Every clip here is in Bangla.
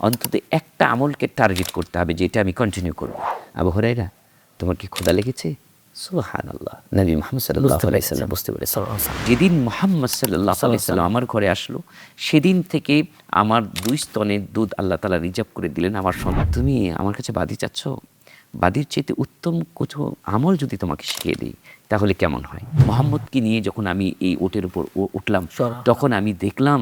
অন্তত একটা আমলকে টার্গেট করতে হবে যে এটা আমি কন্টিনিউ করব। আবু হুরায়রা, তোমার কি ক্ষুধা লেগেছে? সুবহানাল্লাহ, নবী মুহাম্মদ সাল্লাল্লাহু আলাইহি ওয়াসাল্লাম বুঝতে পেরেছে। যেদিন মুহাম্মদ সাল্লাল্লাহু আলাইহি ওয়াসাল্লাম আমার ঘরে আসলো, সেদিন থেকে আমার 2 স্তনের দুধ আল্লাহ তাআলা রিজার্ভ করে দিলেন আমার সন্তান। তুমি আমার কাছে বাদী চাচ্ছ? বাদীর চেয়ে উত্তম কিছু আমল যদি তোমাকে শিখিয়ে দিই তাহলে কেমন হয়? মুহাম্মদকে নিয়ে যখন আমি এই ওটের উপর উঠলাম, তখন আমি দেখলাম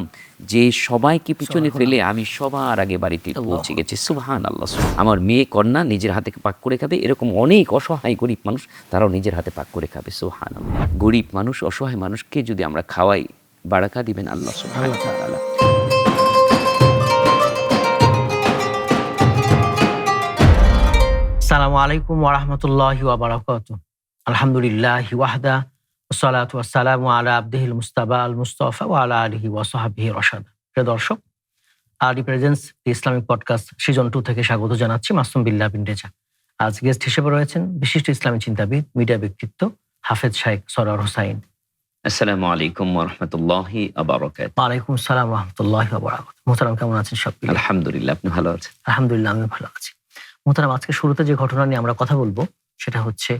যে সবাইকে পিছনে ফেলে আমি সবার আগে বাড়িতে পৌঁছে গেছি। সুবহানাল্লাহ। আমার মেয়ে কন্যা নিজের হাতে পাক করে খাবে, এরকম অনেক অসহায় গরিব মানুষ তারাও নিজের হাতে পাক করে খাবে। সুবহানাল্লাহ। গরিব মানুষ, অসহায় মানুষকে যদি আমরা খাওয়াই, বারাকা দিবেন আল্লাহ সুবহানাহু ওয়া তাআলা। আসসালামু আলাইকুম ওয়া রাহমাতুল্লাহি ওয়া বারাকাতুহু। আলহামদুলিল্লাহি ওয়াহদা ওয়াসসালাতু ওয়াসসালামু আলা আবদিহিল মুস্তাবা আল মুস্তাফা ওয়া আলা আলিহি ওয়া সাহবিহি রাশাদা। প্রিয় দর্শক, রিপ্রেজেন্টস দি ইসলামিক পডকাস্ট সিজন 2 থেকে স্বাগত জানাচ্ছি মাসুম বিল্লাহ বিন রেজা। আজ গেস্ট হিসেবে রয়েছেন বিশিষ্ট ইসলামী চিন্তাবিদ, মিডিয়া ব্যক্তিত্ব হাফেজ শাইখ সরওয়ার হোসাইন। আসসালামু আলাইকুম ওয়া রাহমাতুল্লাহি ওয়া বারাকাতুহু। ওয়া আলাইকুম আসসালাম ওয়া রাহমাতুল্লাহি ওয়া বারাকাতুহু। মোহতারাম, কেমন আছেন সব? আলহামদুলিল্লাহ, আপনি ভালো আছেন? আলহামদুলিল্লাহ, আমি ভালো আছি। মোহতারাম, আজকে শুরুতে যে ঘটনা নিয়ে আমরা কথা বলবো সেটা হচ্ছে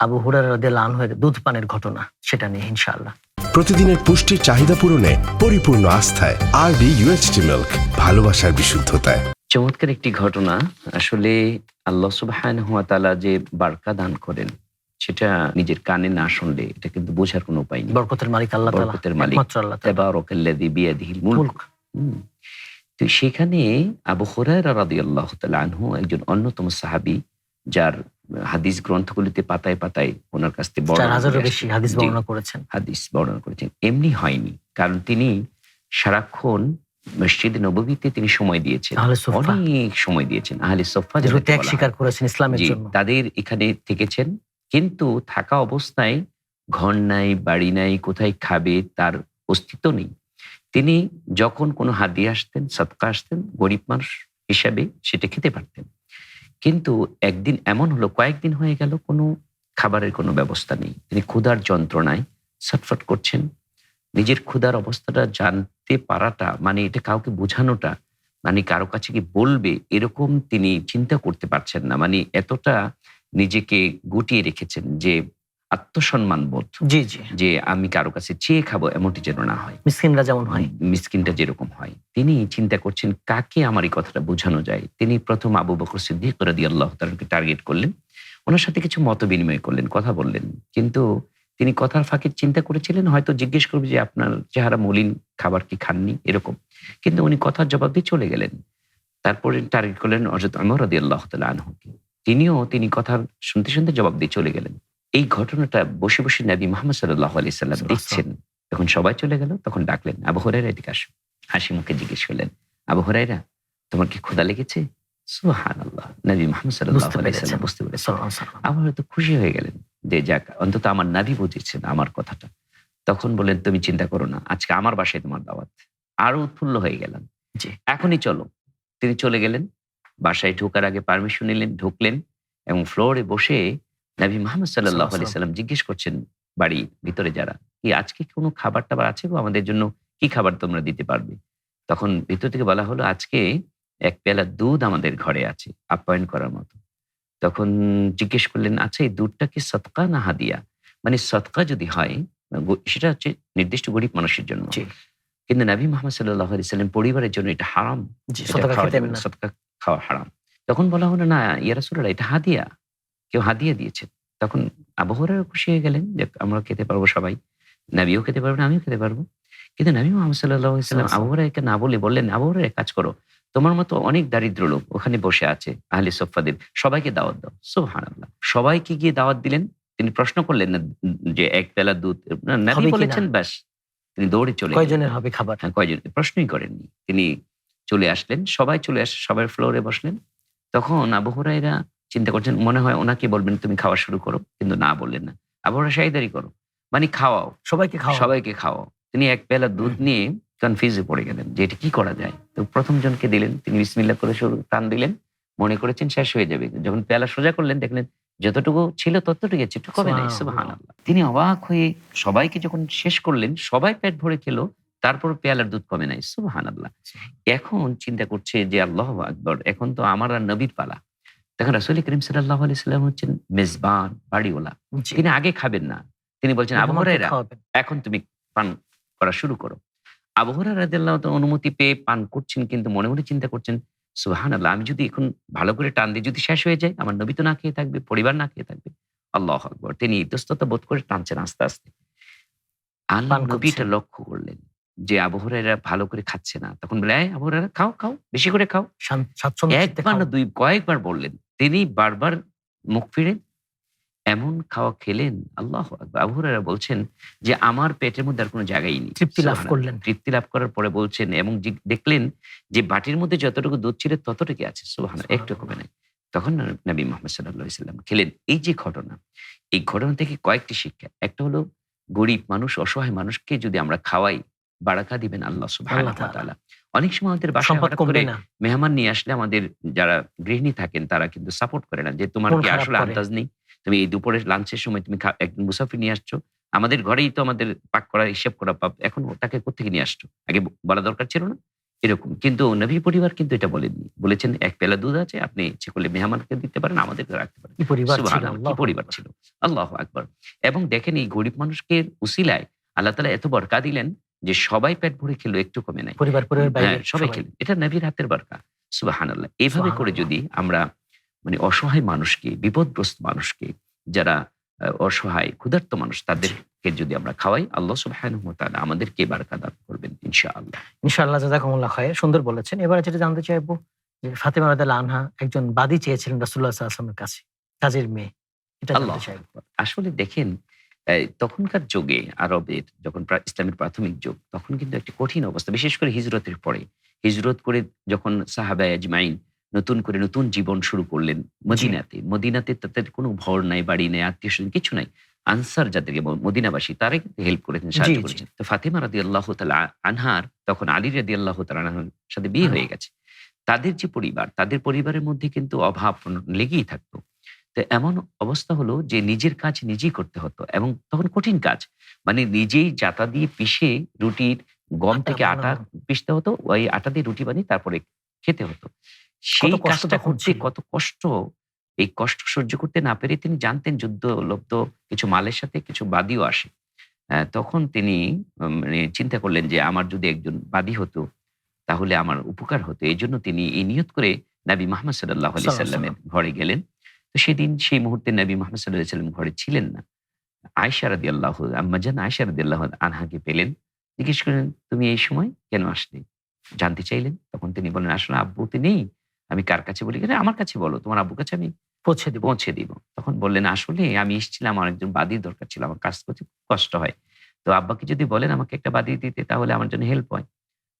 আবু হুরায়রা রাদিয়াল্লাহু আনহুর দুধ পানের ঘটনা, সেটা নিয়ে ইনশাআল্লাহ। প্রতিদিনের পুষ্টির চাহিদা পূরণে পরিপূর্ণ আস্থায় আরবি ইউএচটি মিল্ক, ভালোবাসার বিশুদ্ধতায়। চমৎকার একটি ঘটনা। আসলে আল্লাহ সুবহানাহু ওয়া তাআলা যে বারকা দান করেন সেটা নিজের কানে না শুনলে এটা কিন্তু বোঝার কোনো উপায় নেই। বরকতের মালিক আল্লাহ তাআলা, বরকতের মালিক একমাত্র আল্লাহ তাআলা। তাবারাকাল্লাযী বিয়াদিহিল মুলক। তো সেখানে আবু হুরায়রা রাদিয়াল্লাহু তাআলা আনহু একজন অন্যতম সাহাবী, যার হাদিস গ্রন্থগুলিতে পাতায় পাতায় ওনার কাছ থেকে 4000-এরও বেশি হাদিস বর্ণনা করেছেন। এমনি হয়নি, কারণ তিনি সারাক্ষণ মসজিদে নববীতে তিনি সময় দিয়েছেন, অনেক সময় দিয়েছেন। আহলে সুফফা যারা ত্যাগ স্বীকার করেছেন ইসলামের জন্য, তাদের এখানে থেকেছেন। কিন্তু থাকা অবস্থায় ঘর নাই, বাড়ি নাই, কোথায় খাবে তার অস্তিত্ব নেই। তিনি যখন কোনো হাদিয়া আসতেন, সদকা আসতেন, গরিব মানুষ হিসাবে সেটা খেতে পারতেন। কিন্তু একদিন এমন হলো, কয়েকদিন হয়ে গেল কোনো খাবারের কোনো ব্যবস্থা নেই। তিনি ক্ষুধার যন্ত্রণায় ছটফট করছেন। নিজের ক্ষুধার অবস্থাটা জানতে পারাটা, মানে এটা কাউকে বোঝানোটা, মানে কারো কাছে কি বলবে এরকম তিনি চিন্তা করতে পারছেন না। মানে এতটা নিজেকে গুটিয়ে রেখেছেন যে আত্মসম্মান বোধ, যে আমি কারো কাছে চেয়ে খাবো এমনটি যেন না হয়। মিসকিনরা যেমন হয়, মিসকিনটা যেরকম হয়। তিনি চিন্তা করছেন কাকে আমার এই কথাটা বোঝানো যায়। তিনি প্রথম আবু বকর সিদ্দিক রাদিয়াল্লাহু তাআলাকে টার্গেট করলেন, ওনার সাথে কিছু মত বিনিময় করলেন, কথা বললেন। কিন্তু তিনি কথার ফাঁকে চিন্তা করেছিলেন হয়তো জিজ্ঞেস করবে যে আপনার চেহারা মলিন, খাবার কি খাননি, এরকম। কিন্তু উনি কথার জবাব দিয়ে চলে গেলেন। তারপরে টার্গেট করলেন হযরত ওমর রাদিয়াল্লাহু তাআলা আনহুকে। তিনি কথার শুনতে শুনতে জবাব দিয়ে চলে গেলেন। এই ঘটনাটা বসে বসে নবী মুহাম্মদ সাল্লাল্লাহু আলাইহি সাল্লাম দেখছেন। যখন সবাই চলে গেল তখন ডাকলেন, আবু হুরায়রা এদিকে আসো। হাসি মুখে জিজ্ঞেস করলেন, আবু হুরায়রা, তোমার কি ক্ষুধা লেগেছে? সুবহানাল্লাহ, নবী মুহাম্মদ সাল্লাল্লাহু আলাইহি সাল্লাম বুঝতে পেরেছেন। আবু হুরায়রা তো খুশি হয়ে গেলেন যে যাক, অন্তত আমার নবী বুঝেছেন আমার কথাটা। তখন বললেন, তুমি চিন্তা করো না, আজকে আমার বাসায় তোমার দাওয়াত। আরো উৎফুল্ল হয়ে গেলেন, যে এখনই চলো। তিনি চলে গেলেন। বাসায় ঢোকার আগে পারমিশন নিলেন, ঢুকলেন এবং ফ্লোরে বসে নবী মুহাম্মদ সাল্লাল্লাহু আলাইহি সাল্লাম জিজ্ঞেস করছেন বাড়ির ভিতরে যারা, কি আজকে কোনো খাবার টাবার আছে গো, আমাদের জন্য কি খাবার তোমরা দিতে পারবে? তখন ভিতর থেকে বলা হলো, আজকে এক পেয়ালা দুধ আমাদের ঘরে আছে আপ্যায়ন করার মতো। তখন জিজ্ঞেস করলেন, আচ্ছা এই দুধটা কি সদকা না হাদিয়া? মানে সদকা যদি হয় সেটা হচ্ছে নির্দিষ্ট গরিব মানুষের জন্য, কিন্তু নবী মুহাম্মদ সাল্লাল্লাহু আলাইহি সাল্লাম পরিবারের জন্য এটা হারাম, সদকা খাওয়া হারাম। তখন বলা হলো, না ইয়া রাসূলুল্লাহ, এটা হাদিয়া, কেউ হাদিয়া দিয়েছেন। তখন আবু হুরায়রা খুশি হয়ে গেলেন যে আমরা খেতে পারবো, সবাই, নবীও খেতে পারবেন, আমিও খেতে পারবো। কিন্তু নবী মুহাম্মদ সাল্লাল্লাহু আলাইহি সাল্লাম আবু হুরায়রাকে না বলে বললেন, আবু হুরায়রা কাজ করো, তোমার মতো অনেক দারিদ্র লোক ওখানে বসে আছে, আহলে সুফফাদের, সবাইকে দাওয়াত দাও। সুবহানাল্লাহ। সবাইকে গিয়ে দাওয়াত দিলেন। তিনি প্রশ্ন করলেন না যে এক পেয়ালা দুধ, নবী বলেছেন ব্যাস, তিনি দৌড়ে চলে গেলেন। কয়জনের হবে খাবার? হ্যাঁ, কয়জন, প্রশ্নই করেননি। তিনি চলে আসলেন, সবাই চলে আসে, সবাই ফ্লোরে বসলেন। তখন আবু হুরায়রা চিন্তা করছেন, মনে হয় ওনাকে বলবেন তুমি খাওয়া শুরু করো, কিন্তু না বললেন না। আবু হুরায়রা শাহিদারি করো, মানে খাওয়াও, সবাইকে খাওয়াও। তিনি এক পেয়ালা দুধ নিয়ে কনফিউজে পড়ে গেলেন যে এটা কি করা যায়। তো প্রথম জনকে দিলেন, তিনি বিসমিল্লাহ করে শুরু টান দিলেন, মনে করেছেন শেষ হয়ে যাবে। যখন পেয়ালা সোজা করলেন দেখলেন যতটুকু ছিল ততটুকু একটু কমে নাই। সুবহানাল্লাহ। তিনি অবাক হয়ে সবাইকে যখন শেষ করলেন, সবাই পেট ভরে খেলো, তারপর পেয়ালার দুধ কমে নাই, সুবহানাল্লাহ। এখন চিন্তা করছে যে আল্লাহু আকবার, এখন তো আমার আর নবীর পালা। তখন রাসূল করিম সাল্লাল্লাহু আলাইহি সাল্লাম হচ্ছেন মেজবান, বাড়িওয়ালা। জি। তিনি আগে খাবেন না। তিনি বলছেন, আবু মেহমানকে হুরায়রা খাওয়াবেন। এখন তুমি পান করা শুরু করো। আবু হুরায়রা রাদিয়াল্লাহু তাআলা অনুমতি পেয়ে পান করছেন, কিন্তু মনে মনে চিন্তা করছেন, সুবহানাল্লাহ, আমি যদি এখন ভালো করে টান দিই, যদি শেষ হয়ে যায়, আমার নবী তো না খেয়ে থাকবে, পরিবার না খেয়ে থাকবে। আল্লাহু আকবার। তিনি ইতস্তত বোধ করে টানছেন আস্তে, আস্তে। আল্লাহ পান নবী এটা করছেন। লক্ষ্য করলেন যে আবু হুরায়রা ভালো করে খাচ্ছে না। তখন বলে, "এই আবু হুরায়রা, খাও, খাও, বেশি করে খাও।" স্বাচ্ছন্দ্য চিত্তে একবার না খাও। দুই কয়েকবার বললেন। তিনি বারবার মুখ ফিরে এমন খাওয়া খেলেন, আল্লাহু আকবার। আবু হুরায়রা বলছেন যে আমার পেটের মধ্যে আর কোনো জায়গাই নেই। তৃপ্তি লাভ সুবহানাল্লাহ। করলেন। তৃপ্তি লাভ করার পরে বলছেন এবং দেখলেন যে বাটির মধ্যে যতটুকু দুধ ছিল ততটুকুই আছে। সুবহানাল্লাহ, একটু কমে নাই। তখন নবী মুহাম্মদ সাল্লাল্লাহু আলাইহি ওয়াসাল্লাম খেলেন। এই যে ঘটনা, এই ঘটনা থেকে কয়েকটি শিক্ষা। একটা হলো, গরিব মানুষ, অসহায় মানুষকে যদি আমরা খাওয়াই, বারাকা দিবেন আল্লাহ সুবহানাহু ওয়া তাআলা। অনেক সময় আমাদের বাসায় সম্পদ হঠাৎ কমবে করে না। মেহমান নিয়ে আসলে আমাদের যারা গৃহিণী থাকেন তারা কিন্তু সাপোর্ট করে না যে তোমার মন কি খারাপ আসলে করে। আন্দাজ নেই, তুমি এই দুপুরের লাঞ্চের সময় তুমি একজন মুসাফির নিয়ে আসছো, আমাদের ঘরেই তো আমাদের পাক করা হিসেব করা পাপ, এখন তাকে কোত্থেকে নিয়ে আসছো, আগে বলা দরকার ছিল না? এরকম। কিন্তু নবী পরিবার কিন্তু এটা বলেননি। বলেছেন, এক পেয়ালা দুধ আছে, আপনি ইচ্ছে করলে মেহমানকে দিতে পারেন, আমাদেরকে রাখতে পারেন। কি পরিবার ছিল, সুবহানাল্লাহ, কি আল্লাহু পরিবার আকবার। ছিল। আল্লাহু আকবার। এবং দেখেন এই গরিব মানুষকে উসিলায় আল্লাহ তাআলা এত বরকা দিলেন যে সবাই পেট ভরে খেলো, একটু কমে নাই। পরিবারের বাইরে হ্যাঁ, সবাই খেলেন। এটা নবীর হাতের বরকা। সুবহানাল্লাহ। এভাবে করে সুবহানাল্লাহ। যদি আমরা মানে অসহায় মানুষকে, বিপদগ্রস্ত মানুষকে, যারা অসহায় ক্ষুধার্ত মানুষ, তাদেরকে যদি আমরা খাওয়াই, আল্লাহ সুবহানাহু ওয়া তাআলা আমাদেরকে বারাকা দান করবেন ইনশাআল্লাহ। ইনশাআল্লাহ, জাযাকুমুল্লাহ খায়র। সুন্দর বলেছেন। এবারে যেটা জানতে চাইবো যে ফাতেমা রাদিয়াল্লাহু আনহা একজন বাদী চেয়েছিলেন রাসূলুল্লাহ সাল্লাল্লাহু আলাইহি ওয়াসাল্লামের কাছে, কাজের মেয়ে। এটা আল্লাহ জানতে চাইবো। আকবার। আসলে দেখেন, তখনকার যুগে আরবের যখন ইসলামের প্রাথমিক যুগ, তখন কিন্তু একটা কঠিন অবস্থা, বিশেষ করে হিজরতের পরে। হিজরত করে যখন সাহাবায়ে আজমাইন নতুন করে নতুন জীবন শুরু করলেন মদিনাতে। মদিনাতে তাদের কোনো ঘর নাই, বাড়ি নাই, আত্মীয়স্বজন কিছু নাই। আনসার যাদেরকে মদিনাবাসী, তারাই কিন্তু হেল্প করেছেন, জি, সাহায্য জি। করেছেন। তো ফাতেমা রাদিয়াল্লাহু তাআলা আনহার তখন আলী রাদিয়াল্লাহু তাআলা আনহুর সাথে বিয়ে হয়ে গেছে। তাদের যে পরিবার, তাদের পরিবারের মধ্যে কিন্তু অভাব লেগেই থাকতো। তো এমন অবস্থা হলো যে নিজের কাজ নিজেই করতে হতো এবং তখন কঠিন কাজ। মানে নিজেই জাতা দিয়ে পিষে রুটির গম আটা থেকে আটা বানানো। পিষতে হতো, ওই আটা দিয়ে রুটি বানিয়ে তারপরে খেতে হতো। কত সেই কষ্ট কাজটা তখন করতে ছিল। কত কষ্ট! এই কষ্ট সহ্য করতে না পেরে তিনি জানতেন যুদ্ধলব্ধ কিছু মালের সাথে কিছু বাদীও আসে। তখন তিনি মানে চিন্তা করলেন যে আমার যদি একজন বাদী হতো তাহলে আমার উপকার হতো। এজন্য তিনি এই নিয়ত করে নবী মুহাম্মদ সাল্লাল্লাহু আলাইহি সাল্লাল্লাহু সাল্লামের আলাইহি ঘরে গেলেন। তো সেদিন সেই মুহূর্তে নবী মুহাম্মদ সাল্লাল্লাহু আলাইহি সাল্লাম ঘরে ছিলেন না। আয়েশা রাদিয়াল্লাহু আম্মাজান আয়েশা রাদিয়াল্লাহু আনহাকে পেলেন। জিজ্ঞেস করলেন, "তুমি এই সময় কেন আসলে?" জানতে চাইলেন। তখন তিনি বললেন, "আসলে আব্বু তো নেই। আমি কার কাছে বলি?" "আমার কাছে বলো। তোমার আব্বুর কাছে আমি পৌঁছে দিব। পৌঁছে দিব।" তখন বললেন, "আসলে আমি এসেছিলাম, আমার একজন বাদীর দরকার ছিল। আমার কাজ করতে খুব কষ্ট হয়। তো আব্বাকে যদি বলেন আমাকে একটা বাদী দিতে তাহলে আমার জন্য হেল্প হয়।"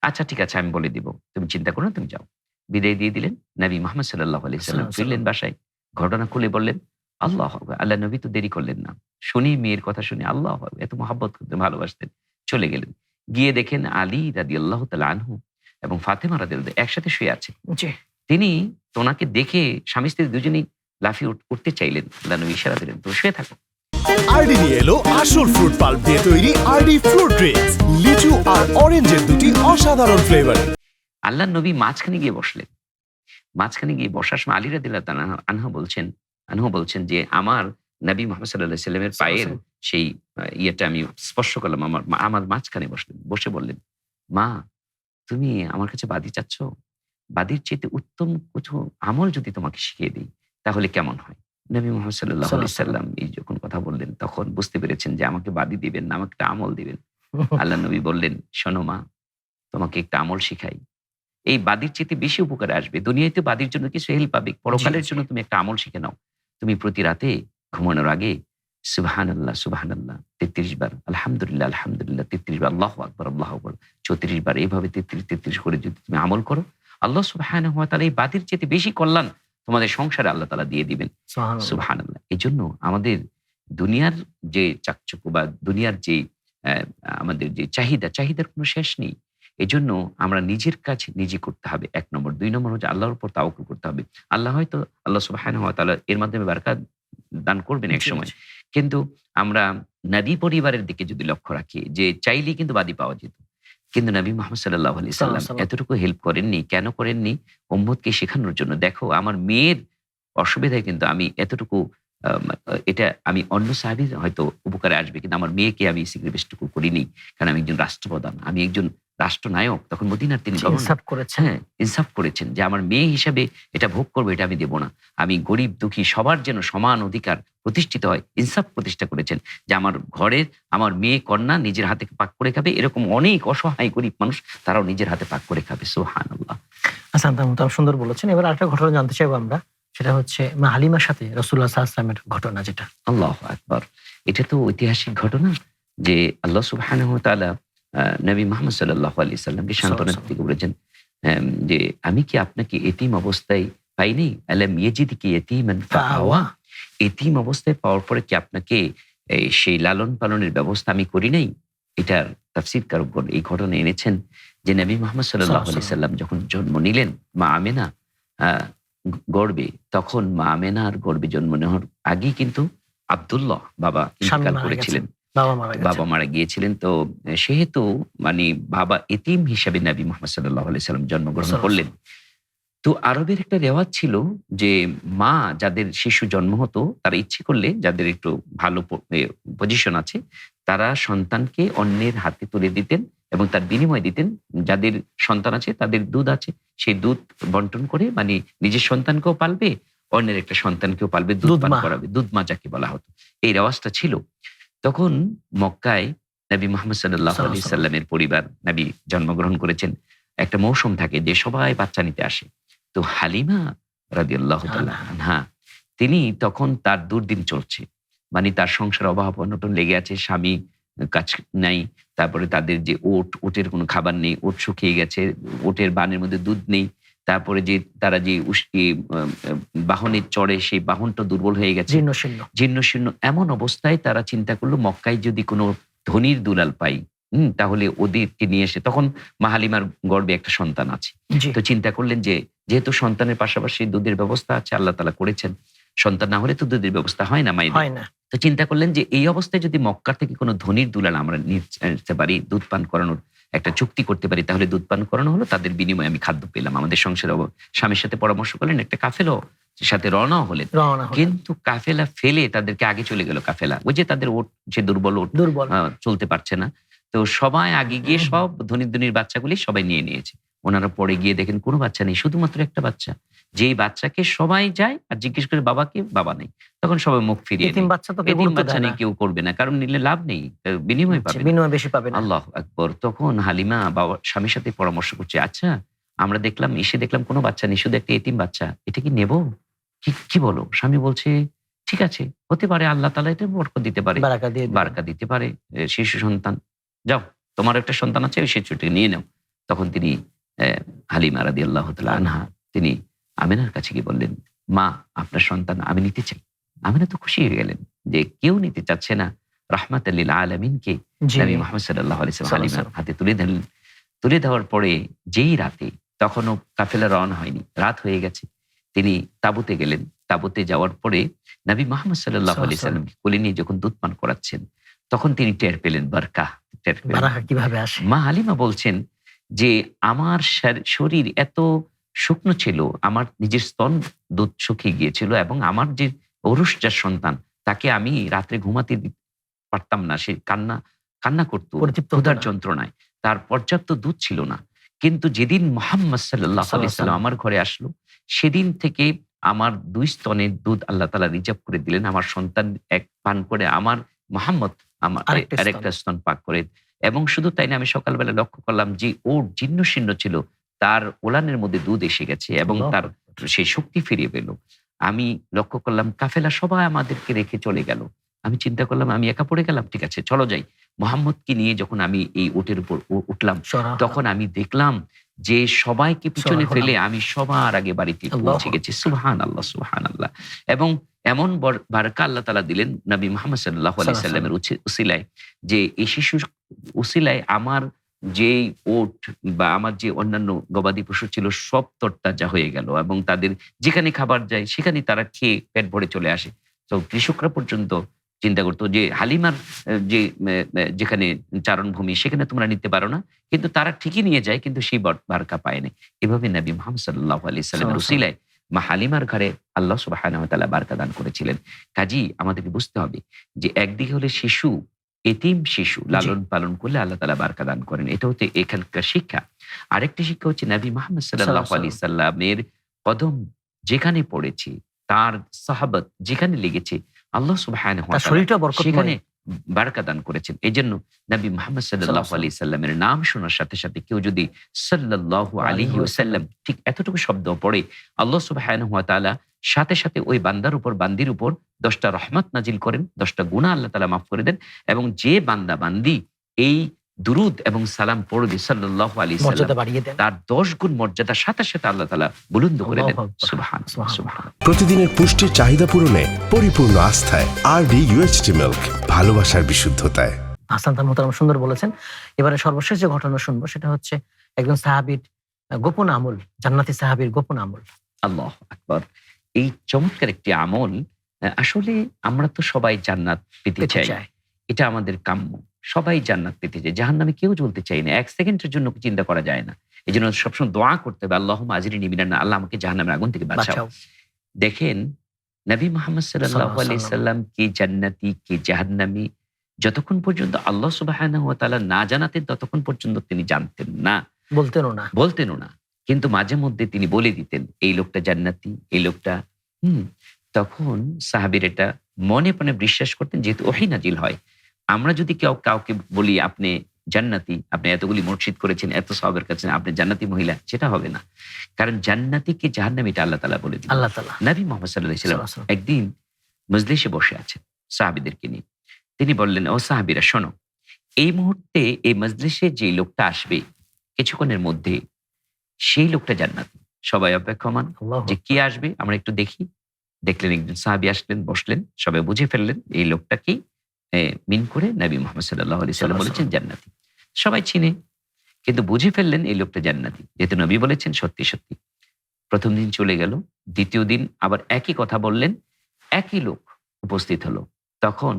"আচ্ছা ঠিক আছে, আমি বলে দিব। তুমি চিন্তা করো না, তুমি যাও।" বিদায় দিয়ে দিলেন। নবী মুহাম্মদ সাল্লাল্লাহু আলাইহি সাল্লাম সাল্লাল্লাহু আলাইহি ফিরলেন বাসায়। ঘটনা খুলে বললেন। আল্লাহু আকবার! আল্লাহ নবী তো দেরি করলেন না। শুনি মেয়ের কথা শুনে আল্লাহু আকবার! এত মহব্বত করতেন, ভালোবাসতেন। চলে গেলেন। গিয়ে দেখেন আলী রাদিয়াল্লাহু তাআলা আনহু এবং ফাতেমা রাদিয়াল্লাহু একসাথে শুয়ে আছে। জি। তিনি ওনাকে দেখে স্বামী স্ত্রী দুজনেই লাফিয়ে উঠতে চাইলেন। আল্লাহ নবী ইশারা দিলেন, "তুমি শুয়ে থাকো।" আরডি নিয়ে এলো আসল ফ্রুট পাল্প দিয়ে তৈরি আরডি ফ্রুট ড্রিঙ্কস, লিচু আর অরেঞ্জের দুটি অসাধারণ ফ্লেভার। আল্লাহর নবী মাঝখানে গিয়ে বসলেন। মাঝখানে গিয়ে বসার সময় আলী রাদিয়াল্লাহু তাআলা আনহু বলছেন যে আমার নবী মুহাম্মদ সাল্লাল্লাহু আলাইহি সাল্লামের পায়ের সেই ইয়েটা আমি স্পর্শ করলাম। আমার মাঝখানে বসলেন। বসে বললেন, "মা, তুমি আমার কাছে বাদী চাচ্ছ? বাদীর চাইতে উত্তম কিছু আমল যদি তোমাকে শিখিয়ে দিই তাহলে কেমন হয়?" নবী মুহাম্মদ সাল্লাল্লাহু আলাইহি সাল্লাম এই যখন কথা বললেন তখন বুঝতে পেরেছেন যে আমাকে বাদী দিবেন না, আমাকে একটা আমল দিবেন। আল্লাহ নবী বললেন, "শোনো মা, তোমাকে একটা আমল শিখাই। এই বাদীর চাইতে বেশি উপকারে আসবে। দুনিয়াতে বাদীর জন্য কিছু হেল্প পাবে। পরকালের জি। জন্য তুমি একটা আমল শিখে নাও। তুমি প্রতি রাতে ঘুমানোর আগে সুবহানাল্লাহ, সুবহানাল্লাহ ৩৩ বার, আলহামদুলিল্লাহ, আলহামদুলিল্লাহ ৩৩ বার, আল্লাহু আকবার, আল্লাহু আকবার ৩৪ বার, এইভাবে ৩৩ করে যদি তুমি আমল করো, আল্লাহ সুবহানাহু ওয়া তাআলা এই বাদীর চাইতে বেশি কল্যাণ তোমাদের সংসারে আল্লাহ তাআলা দিয়ে দিবেন।" সুবহানাল্লাহ। সুবহানাল্লাহ। এজন্য আমাদের দুনিয়ার যে চাকচক্য বা দুনিয়ার যে আমাদের যে চাহিদার কোনো শেষ নেই। এজন্য আমরা নিজের কাজ নিজে করতে হবে ১ নম্বর। ২ নম্বর হচ্ছে আল্লাহর উপর তাওয়াক্কুল করতে হবে। আল্লাহ সুবহানাহু ওয়া তাআলা এর মাধ্যমে বারাকাত দান করবেন জি, একসময়। জি। কিন্তু আমরা নবী পরিবারের দিকে যদি লক্ষ্য রাখি যে চাইলেই কিন্তু বাদী পাওয়া যেত। কিন্তু নবী মুহাম্মদ সাল্লাল্লাহু আলাইহি সাল্লাম সাল্লাল্লাহু এতটুকু হেল্প করেননি। কেন করেননি? উম্মতকে শেখানোর জন্য। দেখো আমার মেয়ের অসুবিধায় কিন্তু আমি এতটুকু এটা আমি অন্য সাহাবীর হয়তো উপকারে আসবে, কিন্তু আমার মেয়েকে আমি স্যাক্রিফাইসটুকু করিনি। কারণ আমি একজন রাষ্ট্রপ্রধান, আমি একজন রাষ্ট্রনায়ক। তখন মদিনার তিনি গভর্নর। ইনসাফ করেছেন। হ্যাঁ, ইনসাফ করেছেন যে আমার মেয়ে হিসাবে এটা ভোগ করবে, এটা আমি দেব না। আমি গরিব দুঃখী সবার যেন সমান অধিকার প্রতিষ্ঠিত হয়, ইনসাফ প্রতিষ্ঠা করেছেন। যে আমার ঘরের আমার মেয়ে কন্যা নিজের হাতে পাক করে খাবে, এরকম অনেক অসহায় গরিব মানুষ তারাও নিজের হাতে পাক করে খাবে। সুবহানাল্লাহ। আচ্ছা, তাম সুন্দর বলেছেন। এবার আরেকটা ঘটনা জানতে চাইবো আমরা, সেটা হচ্ছে মা হালিমার সাথে রাসূলুল্লাহ সাল্লাল্লাহু আলাইহি ওয়াসাল্লামের ঘটনা যেটা। আল্লাহু আকবার। এটা তো ঐতিহাসিক ঘটনা যে আল্লাহ সুবহানাহু ওয়া তাআলা নবী মুহাম্মদ সাল্লাল্লাহু আলাইহি সাল্লামকে সান্ত্বনা দিতে বলেছেন যে আমি কি আপনাকে এতিম অবস্থায় পাইনি? আলাম ইয়াজিদকি ইয়াতীমান ফাআওয়া। এতিম অবস্থায় পাওয়ার পরে কি আপনাকে সেই লালন পালনের ব্যবস্থা আমি করি নাই? এটার তাফসীর কারকগণ এই ঘটনা এনেছেন যে নবী মুহাম্মদ সাল্লাল্লাহু আলাইহি সাল্লাম যখন জন্ম নিলেন মা আমেনা গর্বে, তখন মা আমেনার গর্বে জন্ম নেওয়ার আগেই কিন্তু আব্দুল্লাহ বাবা ইন্তেকাল করেছিলেন, বাবা মারা গিয়েছিলেন। তো সেহেতু মানে বাবা এতিম হিসাবে নবী মুহাম্মদ সাল্লাল্লাহু আলাইহি সাল্লাম জন্মগ্রহণ করলেন। তো আরবের একটা রেওয়াজ ছিল যে মা যাদের শিশু জন্ম হতো তারা ইচ্ছে করলে, যাদের একটু ভালো পজিশন আছে, তারা সন্তানকে অন্যের হাতে তুলে দিতেন এবং তার বিনিময় দিতেন। যাদের সন্তান আছে তাদের দুধ আছে, সেই দুধ বন্টন করে মানে নিজের সন্তানকেও পালবে, অন্যের একটা সন্তানকেও পালবে, দুধ পান করাবে, দুধ মা যাকে বলা হতো। এই রেওয়াজটা ছিল। তখন মক্কায় নবী মুহাম্মদ সাল্লাল্লাহু আলাইহি সাল্লামের পরিবার নবী জন্মগ্রহণ করেছেন। একটা মৌসুম থাকে যে সবাই বাচ্চা নিতে আসে। তো হালিমা রাদিয়াল্লাহু তাআলা আনহা তিনি তখন তার দুর্দিন চলছে, মানে তার সংসার অভাব অনটন লেগে আছে, স্বামী কাজ নাই, তারপরে তাদের যে ওটের কোনো খাবার নেই, ওট শুকিয়ে গেছে, ওটের বানের মধ্যে দুধ নেই, তারপরে যে তারা যে বাহনে চড়ে সেই বাহনটা দুর্বল হয়ে গেছে, জীর্ণশীর্ণ। এমন অবস্থায় তারা চিন্তা করলো মক্কায় যদি কোনো ধনীর দুলাল পাই তাহলে ওদেরকে নিয়ে এসে, তখন মা হালিমার গর্ভে একটা সন্তান আছে। তো চিন্তা করলেন যে যেহেতু সন্তানের পাশাপাশি দুধের ব্যবস্থা আছে, আল্লাহ তাআলা করেছেন, সন্তান না হলে তো দুধের ব্যবস্থা হয় না মায়েদের। তো চিন্তা করলেন যে এই অবস্থায় যদি মক্কা থেকে কোনো ধনীর দুলাল আমরা নিতে পারি, দুধ পান করানোর একটা চুক্তি করতে পারি, তাহলে দুধ পান করানো হলো, তাদের বিনিময়ে আমি খাদ্য পেলাম, আমাদের সংসারে। স্বামীর সাথে পরামর্শ করলেন, একটা কাফেলা সাথে রওনাও হলেন। কিন্তু কাফেলা ফেলে তাদেরকে আগে চলে গেল কাফেলা, ওই যে তাদের ওট যে দুর্বল চলতে পারছে না। তো সবাই আগে গিয়ে সব ধনীর বাচ্চাগুলি সবাই নিয়ে নিয়েছে। ওনারা পরে গিয়ে দেখেন কোনো বাচ্চা নেই, শুধুমাত্র একটা বাচ্চা, যেই বাচ্চাকে সবাই যায় আর জিজ্ঞেস করে বাবাকে, বাবা নেই। তখন সবাই মুখ ফিরিয়ে এতিম বাচ্চা নেই, কেউ করবে না, কারণ নিলে লাভ নেই, বিনিময় পাবে, বিনিময় বেশি পাবে। আল্লাহু আকবার। তখন হালিমা বাবা স্বামীর সাথে পরামর্শ করছে, আচ্ছা আমরা দেখলাম কোনো বাচ্চা নেই, শুধু একটা এতিম বাচ্চা, এটা কি নেব? কি বলো? স্বামী বলছে ঠিক আছে, হতে পারে আল্লাহ তাআলা এটা বরকত দিতে পারে, বারাকা দিতে পারে, শিশু সন্তান, যাও তোমার একটা সন্তান আছে, ওই শিশুটিকে নিয়ে নাও। তখন তিনি হালিমা রাদিয়াল্লাহু তাআলা আনহা তিনি আমেনার কাছে গিয়ে বললেন, মা আপনার সন্তান আমি নিতে চাই। আমেনা তো খুশি হয়ে গেলেন যে কেউ নিতে চাচ্ছে না, রাহমাতাল লিল আলামিনকে নবী মুহাম্মদ সাল্লাল্লাহু আলাইহি ওয়াসাল্লাম হালিমার হাতে তুলে দিলেন। তুলে দেওয়ার পরে যেই রাতে, তখনও কাফেলা রওনা হয়নি, রাত হয়ে গেছে, তিনি তাঁবুতে গেলেন। তাঁবুতে যাওয়ার পরে নবী মুহাম্মদ সাল্লাল্লাহু আলাইহি ওয়াসাল্লামকে কোলে নিয়ে যখন দুধ পান করাচ্ছেন, তখন তিনি টের পেলেন বারাকা কিভাবে আসে। মা হালিমা বলছেন যে আমার শরীর এত শুকনো ছিল, আমার নিজের স্তন দুধ শুকিয়ে গিয়েছিল, এবং আমার যে ঔরস যার সন্তান, তাকে আমি রাত্রে ঘুমাতে পারতাম না, সে কান্না করতো ক্ষুধার যন্ত্রণায়, তার পর্যাপ্ত দুধ ছিল না। কিন্তু যেদিন মুহাম্মদ সাল্লাল্লাহু আলাইহি ওয়াসাল্লাম আমার ঘরে আসলো, সেদিন থেকে আমার 2 স্তনের দুধ আল্লাহ তাআলা রিজার্ভ করে দিলেন। আমার সন্তান এক পান করে, আমার মুহাম্মদ আমার আরেকটা স্তন পাক করে। এবং শুধু তাই না, আমি সকালবেলা লক্ষ্য করলাম যে ওর জীর্ণশীর্ণ ছিল, তার ওলানের মধ্যে দুধ এসে গেছে এবং তার সেই শক্তি ফিরিয়ে পেল। আমি লক্ষ্য করলাম কাফেলা সবাই আমাদেরকে রেখে চলে গেল। আমি চিন্তা করলাম আমি একা পড়ে গেলাম, ঠিক আছে চলো যাই। মুহাম্মদকে নিয়ে যখন আমি এই ওটের উপর উঠলাম, তখন আমি দেখলাম যে সবাইকে পিছনে ফেলে আমি সবার আগে বাড়িতে পৌঁছে গেছি। সুবহানাল্লাহ, সুবহানাল্লাহ। এবং এমন বারাকা আল্লাহ তাআলা দিলেন নবী মুহাম্মদ সাল্লাল্লাহু আলাইহি সাল্লামের উসিলায়, যে এই শিশু উসিলায় আমার যে ওট বা আমার যে অন্যান্য গবাদি পশু ছিল সব তরতাজা হয়ে গেল, এবং তাদের যেখানে খাবার যায় সেখানে তারা খেয়ে পেট ভরে চলে আসে। তো কৃষকরা পর্যন্ত চিন্তা করতো যে হালিমার যে যেখানে চারণভূমি সেখানে তোমরা নিতে পারো না, কিন্তু তারা ঠিকই নিয়ে যায়, কিন্তু সেই বারকা পায়নি। এভাবে নবী মুহাম্মদ সাল্লাল্লাহু আলাইহি সাল্লামের উসিলায় মা হালিমার ঘরে আল্লাহ সুবহানাহু ওয়া তাআলা বারকা দান করেছিলেন। কাজী আমাদেরকে বুঝতে হবে যে একদিকে হলে শিশু, এতিম শিশু লালন পালন করলে আল্লাহ তাআলা বারকা দান করেন, এটা হচ্ছে এখানকার শিক্ষা। আরেকটি শিক্ষা হচ্ছে নবী মুহাম্মদ সাল্লাল্লাহু আলাইহি সাল্লামের কদম যেখানে পড়েছে, তার সাহাবত যেখানে লেগেছে, আল্লাহ সুবহানাহু ওয়া তাআলা সেখানে বারকা দান করেছেন। এজন্য নবী মুহাম্মদ সাল্লাল্লাহু আলাইহি সাল্লামের নাম শোনার সাথে সাথে কেউ যদি সাল্লাল্লাহু আলাইহি ওয়াসাল্লাম ঠিক এতটুকু শব্দ পড়ে, আল্লাহ সুবহানাহু ওয়া তাআলা সাথে সাথে ওই বান্দার উপর, বান্দির উপর 10টা রহমত নাজিল করেন, 10টা গুনাহ আল্লাহ তাআলা মাফ করে দেন। এবং যে বান্দা বান্দি এই দুরুদ এবং সালাম পড়বে সাল্লাল্লাহু আলাইহি সাল্লাম, তার 10 গুণ মর্যাদা সাথে সাথে আল্লাহ তাআলা বুলন্দ করে দেন। সুবহানাল্লাহ, সুবহানাল্লাহ। প্রতিদিনের পুষ্টির চাহিদা পূরণে পরিপূর্ণ আস্থায় আরডি ইউএইচটি মিল্ক, ভালোবাসার বিশুদ্ধতায়। হাসান তার মোহতারাম সুন্দর বলেছেন। এবারে সর্বশেষ যে ঘটনা শুনবো সেটা হচ্ছে একজন সাহাবীর গোপন আমল, জান্নাতি সাহাবীর গোপন আমল। আল্লাহু আকবার। এই চমৎকার একটি আমল। আসলে আমরা তো সবাই জান্নাত পেতে চাই, এটা আমাদের কাম্য। সবাই জান্নাত পেতে চায়, জাহান্নামে কেউ জ্বলতে চায় না, 1 সেকেন্ডের জন্য চিন্তা করা যায় না। এই জন্য সবসময় দোয়া করতে হবে, আল্লাহুম্মা আজরিনি মিনান নার, আল্লাহ আমাকে জাহান্নামের আগুন থেকে বাঁচাও। দেখেন নবী মুহাম্মদ সাল্লাল্লাহু আলাইহি সাল্লাম কে জান্নাতি কে জাহান্নামী যতক্ষণ পর্যন্ত আল্লাহ সুবহানাহু ওয়া তাআলা না জানাতেন ততক্ষণ পর্যন্ত তিনি জানতেন না, বলতেনও না। কিন্তু মাঝে মধ্যে তিনি বলে দিতেন এই লোকটা জান্নাতি, এই লোকটা তখন সাহাবীর এটা মনে প্রাণে বিশ্বাস করতেন, যেহেতু ওহী নাজিল হয়। আমরা যদি কাউকে বলি আপনি জান্নাতি, আপনি এতগুলি মসজিদ করেছেন, এত সাহাবের কাছে আপনি জান্নাতি মহিলা, সেটা হবে না। কারণ জান্নাতিকে জাহান্নামী এটা আল্লাহ তাআলা বলে দিলেন। নবী মুহাম্মদ সাল্লাল্লাহু আলাইহি ওয়াসাল্লাম একদিন মজলিসে বসে আছেন সাহাবীদেরকে নিয়ে। তিনি বললেন, ও সাহাবীরা শোনো, এই মুহূর্তে এই মজলিসে যে লোকটা আসবে কিছুক্ষণের মধ্যে, সেই লোকটা জান্নাতি। সবাই অপেক্ষমান যে কি আসবে, আমরা একটু দেখি। দেখলেন একজন সাহাবী আসলেন, বসলেন, সবাই বুঝে ফেললেন এই লোকটা কি। মিন করে নবী মুহাম্মদ সাল্লাল্লাহু আলাইহি সাল্লাম বলেছেন জান্নাতি। সবাই চিনে, কিন্তু বুঝে ফেললেন এই লোকটা জান্নাতি, যেহেতু নবী বলেছেন সত্যি সত্যি। প্রথম দিন চলে গেল, দ্বিতীয় দিন আবার একই কথা বললেন, একই লোক উপস্থিত হলো। তখন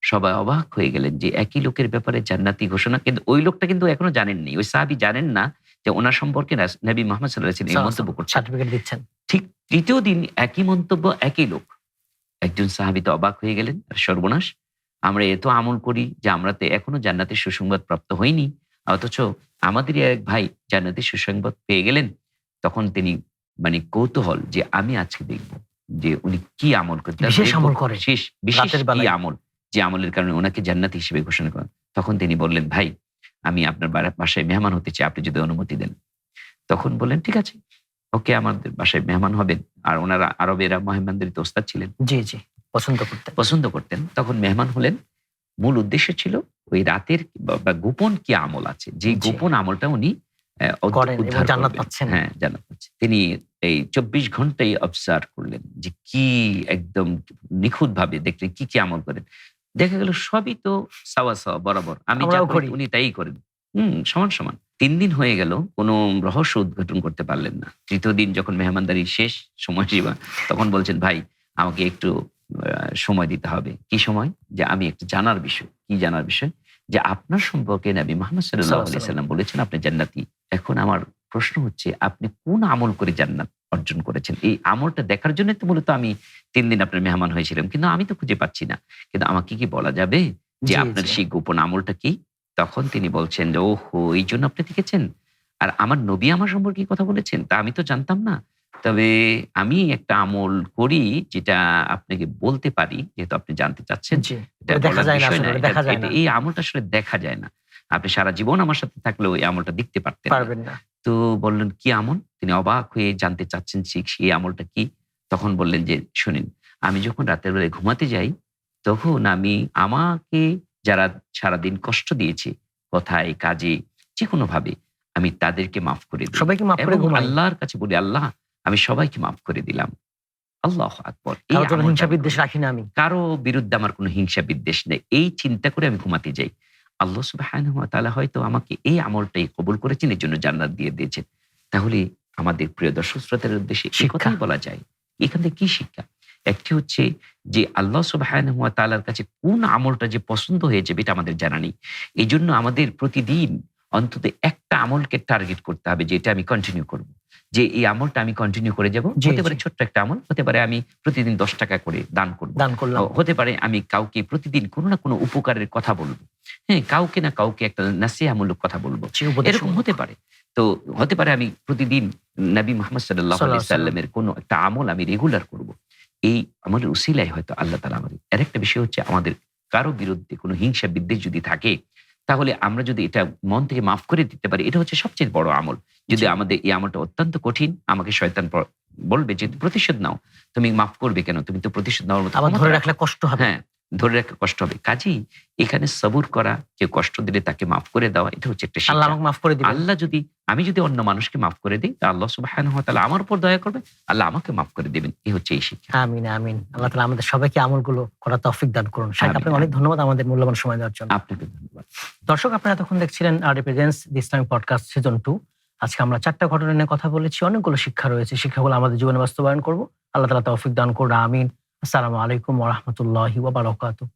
সবাই অবাক হয়ে গেলেন যে একই লোকের ব্যাপারে জান্নাতি ঘোষণা, কিন্তু ওই লোকটা কিন্তু এখনো জানেননি, ওই সাহাবী জানেন না যে ওনার সম্পর্কে নবী মুহাম্মদ সাল্লাল্লাহু আলাইহি ওয়াসাল্লাম এই মন্তব্য করছেন, সার্টিফিকেট দিচ্ছেন। ঠিক তৃতীয় দিন একই মন্তব্য, একই লোক। একজন সাহাবী তো অবাক হয়ে গেলেন, সর্বনাশ, আমরা এত আমল করি যে আমরা তো এখনো জান্নাতের সুসংবাদ প্রাপ্ত হইনি, অথচ আমাদের এক ভাই জান্নাতের সুসংবাদ পেয়ে গেলেন। তখন তিনি কৌতূহল যে আমি আজকে দেখব যে উনি কি আমল করতেন, বিশেষ কি আমল, যে আমলের কারণে ওনাকে জান্নাতি হিসেবে ঘোষণা করেন। তখন তিনি বললেন, ভাই আমি আপনার বাসায় মেহমান হতে চাই, আপনি যদি অনুমতি দেন। তখন বললেন, ঠিক আছে, ওকে, আমাদের বাসায় মেহমান হবেন। আর ওনারা আরবেরা মেহমানদের তো ওস্তাদ ছিলেন, জি পছন্দ করতেন। তখন মেহমান হলেন। মূল উদ্দেশ্য ছিল ওই রাতের বা গোপন কি আমল আছে, যে গোপন আমলটা উনি জান্নাত পাচ্ছেন। হ্যাঁ, জান্নাত পাচ্ছেন। তিনি এই 24 ঘন্টাই অবজার্ভ করলেন যে কি, একদম নিখুঁত ভাবে দেখলেন কি কি আমল করেন। দেখা গেল সবই তো সাওয়া বরাবর, আমি যা করি উনি তাই করেন, সমান সমান। 3 দিন হয়ে গেল, কোনো রহস্য উদ্ঘাটন করতে পারলেন না। তৃতীয় দিন যখন মেহমানদারি শেষ, সময় সীমা, তখন বলছেন, ভাই আমাকে একটু সময় দিতে হবে। কি সময়? যে আমি একটু জানার বিষয়। কি জানার বিষয়? যে আপনার সম্পর্কে নবী মুহাম্মদ সাল্লাল্লাহু আলাইহি সাল্লাম বলেছেন আপনি জান্নাতি। এখন আমার প্রশ্ন হচ্ছে, আপনি কোন আমল করে জান্নাত অর্জন করেছেন? এই আমলটা দেখার জন্য তো মূলত আমি 3 দিন আপনার মেহমান হয়েছিলাম, কিন্তু আমি তো খুঁজে পাচ্ছি না। কিন্তু আমাকে কি বলা যাবে যে আপনার সেই গোপন আমলটা কি? তখন তিনি বলছেন যে, ওহো, এই জন্য আপনি দেখেছেন, আর আমার নবী আমার সম্পর্কে কথা বলেছেন, তা আমি তো জানতাম না। তবে আমি একটা আমল করি যেটা আপনাকে বলতে পারি, যেহেতু আপনি জানতে চাচ্ছেন। এই আমলটা আসলে দেখা যায় না, আপনি সারা জীবন আমার সাথে থাকলেও এই আমলটা দেখতে পারবেন না। তো বললেন, কি আমল? তিনি অবাক হয়ে জানতে চাচ্ছেন সেই আমলটা কি। তখন বললেন যে, শুনেন, আমি যখন রাতের বেলায় ঘুমাতে যাই, তখন আমি আমাকে যারা সারাদিন কষ্ট দিয়েছে, কথায় কাজে যে কোনো ভাবে, আমি তাদেরকে মাফ করে দিই। সবাইকে মাফ করে আল্লাহর কাছে বলি, আল্লাহ আমি সবাইকে মাফ করে দিলাম। আল্লাহু আকবার। হিংসা বিদ্বেষ রাখি না, আমি কারো বিরুদ্ধে আমার কোনো হিংসা বিদ্বেষ নেই, এই চিন্তা করে আমি ঘুমাতে যাই। আল্লাহ সুবহানাহু ওয়া তাআলা হয়তো আমাকে এই আমলটাই কবুল করেছেন, এর জন্য জান্নাত দিয়ে দিয়েছেন। তাহলে আমাদের প্রিয় দর্শক শ্রোতাদের উদ্দেশ্যে এই কথাই বলা যায়, এখান থেকে কি শিক্ষা? একটি হচ্ছে যে আল্লাহ সুবহানাহু ওয়া তাআলার কাছে কোন আমলটা যে পছন্দ হয়ে যাবে এটা আমাদের জানা নেই। এই জন্য আমাদের প্রতিদিন অন্তত একটা আমলকে টার্গেট করতে হবে যে এটা আমি কন্টিনিউ করব, যে এই আমলটা আমি কন্টিনিউ করে যাব। জি, হতে পারে জি। ছোট্ট একটা আমল, হতে পারে আমি প্রতিদিন 10 টাকা করে দান করব, দান করলাম। হতে পারে আমি কাউকে প্রতিদিন কোনো না কোনো উপকারের কথা বলবো, হ্যাঁ, কাউকে না কাউকে একটা নাসিহামূলক কথা বলবো, জি, উপদেশ এরকম মূলক। হতে পারে। তো হতে পারে আমি প্রতিদিন নবী মুহাম্মদ সাল্লাল্লাহু আলাইহি সাল্লাল্লাহু আলাইহি সাল্লামের কোনো একটা আমল আমি রেগুলার করব। এই আমলের উসিলায় হয়তো আল্লাহ তাআলা আমাদের। আরেকটা বিষয় হচ্ছে আমাদের কারো বিরুদ্ধে কোনো হিংসা বিদ্বেষ যদি থাকে, তাহলে আমরা যদি এটা মন থেকে মাফ করে দিতে পারি, এটা হচ্ছে সবচেয়ে বড় আমল। যদি জি। আমাদের এই আমলটা অত্যন্ত কঠিন, আমাকে শয়তান বলবে যে প্রতিশোধ নাও, তুমি মাফ করবে কেন, তুমি তো প্রতিশোধ নেওয়ার মতো আবার ক্ষমতা ধরে রাখো। রাখলে কষ্ট হবে। হ্যাঁ, ধরে রাখা কষ্ট হবে। কাজেই এখানে সবুর করা, কেউ কষ্ট দিলে তাকে মাফ করে দেওয়া, এটা হচ্ছে একটা আল্লাহ শিক্ষা। আমাকে মাফ করে দিবেন। আল্লাহ আমি যদি অন্য মানুষকে মাফ করে দিই, তা আল্লাহ সুবহানাহু ওয়া তাআলা আমার উপর দয়া করবে, আল্লাহ আমাকে মাফ করে দিবেন। এই হচ্ছে এই শিক্ষা। আমিন, আমিন। আল্লাহ তাআলা আমাদের সবাইকে আমলগুলো করার তৌফিক দান করুন। শাইখ, আমিন, আপনাকে অনেক আমিন। ধন্যবাদ আমাদের মূল্যবান সময় দেওয়ার জন্য। আপনাকে ধন্যবাদ। দর্শক, আপনারা এতক্ষণ দেখছিলেন আরডি প্রেজেন্টস দি ইসলামিক পডকাস্ট সিজন 2। আজকে আমরা 4টা ঘটনা নিয়ে কথা বলেছি। অনেকগুলো শিক্ষা রয়েছে, শিক্ষাগুলো আমাদের জীবনে বাস্তবায়ন করব। আল্লাহ তাআলা তৌফিক দান করুন। আমিন। আসসালামু আলাইকুম ওয়া রাহমাতুল্লাহি ওয়া বারাকাতুহু।